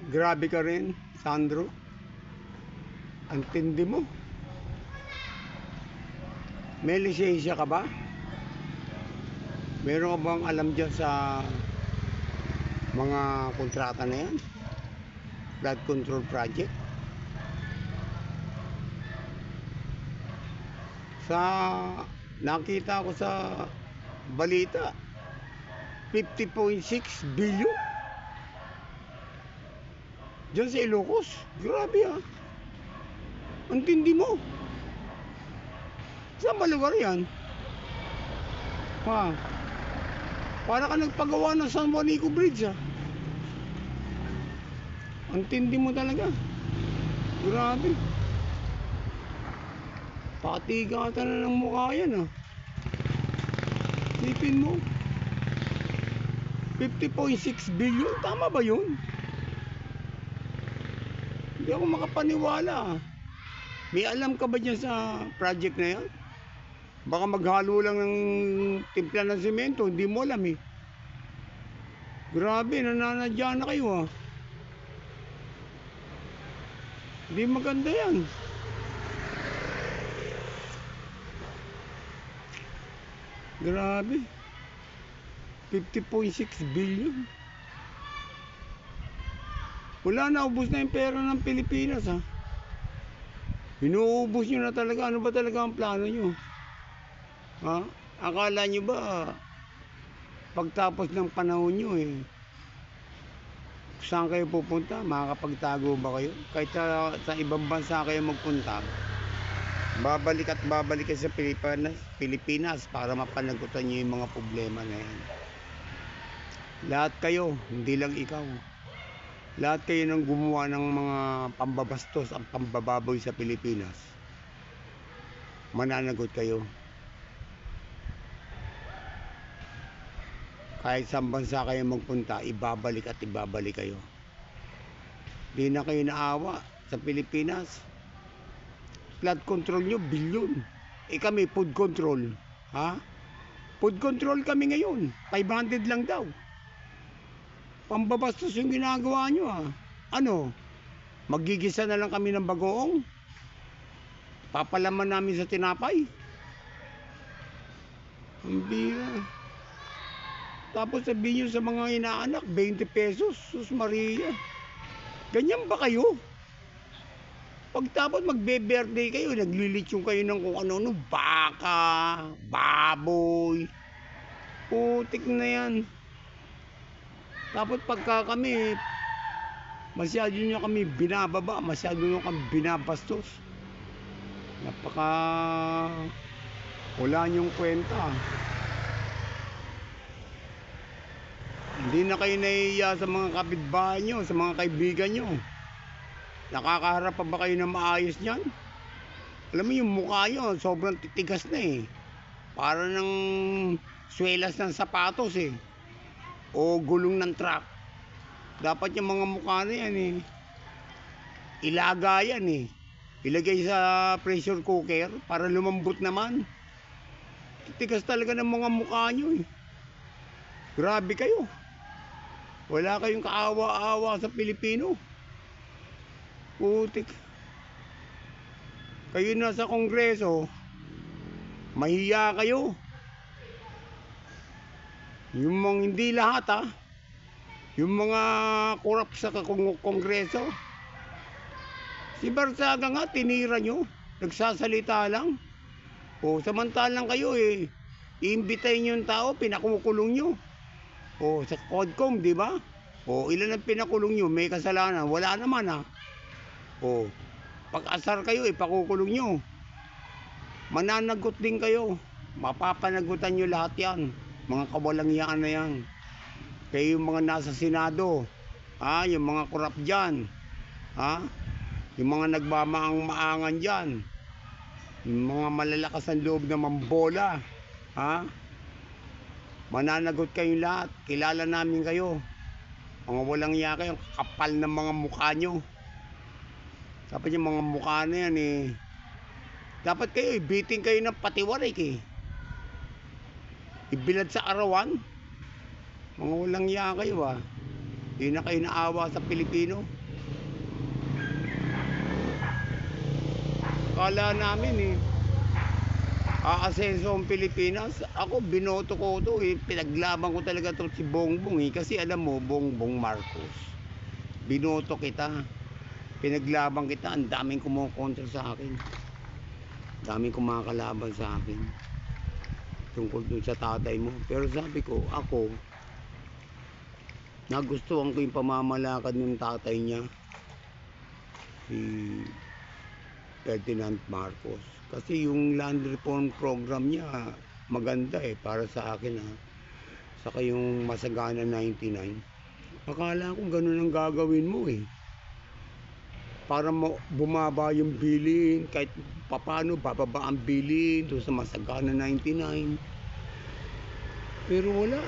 Grabe ka rin, Sandro. Ang tindi mo. May lisensya ka ba? Meron ka bang alam dyan sa mga kontrata na yan? Flood control project? Nakita ko sa balita, 50.6 billion dyan sa Ilocos. Grabe ah. Ang tindi mo. Saan ba lugar yan? Ha? Para ka nagpagawa ng San Juanico Bridge ah. Ang tindi mo talaga. Grabe. Patigatan na ng mukha yan ah. Sipin mo. 50.6 billion. Tama ba yun? Hindi ako makapaniwala. May alam ka ba dyan sa project na yan? Baka maghalo lang ng timpla ng semento. Hindi mo alam eh. Grabe, nananadya na kayo ah. Hindi maganda yan. Grabe. 50.6 billion. Wala na, ubos na yung pera ng Pilipinas ha. Inuubos nyo na talaga. Ano ba talaga ang plano nyo? Ha? Akala nyo ba pagtapos ng panahon nyo saan kayo pupunta? Makakapagtago ba kayo? Kahit sa ibang bansa kayo magpunta, babalik at babalik kayo sa Pilipinas para mapanagutan nyo yung mga problema na yan. Lahat kayo, hindi lang ikaw. Lahat kayo nang gumawa ng mga pambabastos ang pambababoy sa Pilipinas. Mananagot kayo. Kahit saan bansa kayo magpunta, ibabalik at ibabalik kayo. Di na kayo naawa sa Pilipinas. Flood control nyo, bilyon. Kami, food control. Ha? Food control kami ngayon. 500 lang daw. Pambabastos yung ginagawa nyo ha. Ano? Magigisa na lang kami ng bagoong? Papalaman namin sa tinapay? Ang bira. Tapos sabihin nyo sa mga inaanak, 20 pesos. Sus Maria. Ganyan ba kayo? Pagtapos magbe-birthday kayo, naglilitsyon kayo ng kung ano-ano, baka, baboy. Putik na yan. Tapos pagka kami, masyado nyo kami binababa, masyado nyo kami binabastos. Wala nyong kwenta. Hindi na kayo nahihiya sa mga kapitbahay nyo, sa mga kaibigan nyo. Nakakaharap pa ba kayo na maayos niyan? Alam mo yung mukha nyo, sobrang titigas na eh. Para ng swelas ng sapatos eh. O gulong ng truck. Dapat yung mga mukha na yan eh, ilaga yan eh. Ilagay sa pressure cooker para lumambot naman. Titigas talaga ng mga mukha nyo eh. Grabe kayo. Wala kayong kaawa-awa sa Pilipino. Putik. Kayo nasa Kongreso, mahiya kayo. Yung mga hindi lahat ha. Yung mga korap sa Kongreso. Si Barsaga nga, tinira nyo. Nagsasalita lang. O, samantalang kayo iimbitahin nyo yung tao, pinakukulong nyo. O, sa CODCOM, di ba? O, ilan ang pinakulong nyo? May kasalanan. Wala naman ha. O, pag-asar kayo, ipakukulong nyo. Mananagot din kayo. Mapapanagutan nyo lahat yan. Mga kawalangyaan na yan. Kaya yung mga nasa Senado, yung mga korap dyan, yung mga nagmamaang-maangan dyan, yung mga malalakas ang loob na mambola, mananagot kayong lahat. Kilala namin kayo. Mga walang iya kayo, kapal ng mga mukha nyo. Dapat yung mga mukha na yan dapat kayo, ibiting kayo ng patiwarik Ibilad sa arawan. Mga walang iya kayo Di na kayo naawa sa Pilipino. Kala namin aasenso ang Pilipinas. Ako binoto ko to pinaglaban ko talaga to si Bongbong kasi alam mo Bongbong Marcos, binoto kita, pinaglaban kita, ang daming kumukontra sa akin, daming kumakalaban sa akin tungkol dun sa tatay mo. Pero sabi ko, ako nagustuhan ko yung pamamalakad ng tatay niya, si Ferdinand Marcos, kasi yung land reform program niya maganda para sa akin saka yung Masagana 99, akala ko ganun ang gagawin mo para bumaba yung bilihin, kahit papano bababa ang bilihin doon sa Masagana 99, pero wala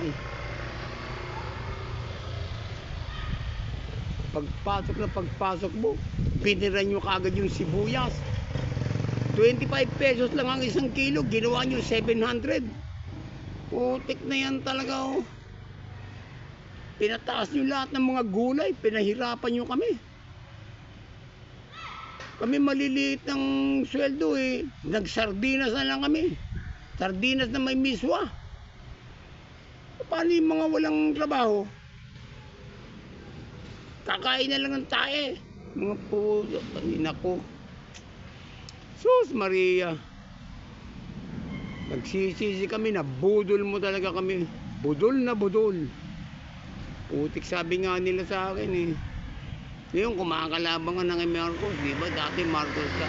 pagpasok mo, piniran nyo kagad yung sibuyas. 25 pesos lang ang isang kilo, ginawa nyo 700. Putik na yan talaga Pinataas nyo lahat ng mga gulay, pinahirapan nyo kami. Kami maliliit ng sweldo nagsardinas na lang kami. Sardinas na may miswa. Paano yung mga walang trabaho? Kakain na lang ng tae. Mga puto, nako. Sus Maria. Nagsisisi kami na budol mo talaga kami. Budol na budol. Putik, sabi nga nila sa akin Ngayon kumakalaban ka ng Marcos, di ba? Dati Marcos ka.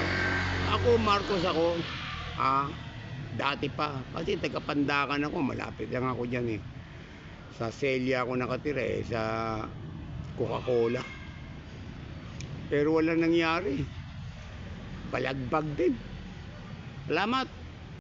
Ako Marcos ako. Dati pa. Kasi taga-Pandakan ako. Malapit lang ako dyan Sa Celia ako nakatira sa Coca-Cola. Pero wala nangyari. Balagbag din. Salamat.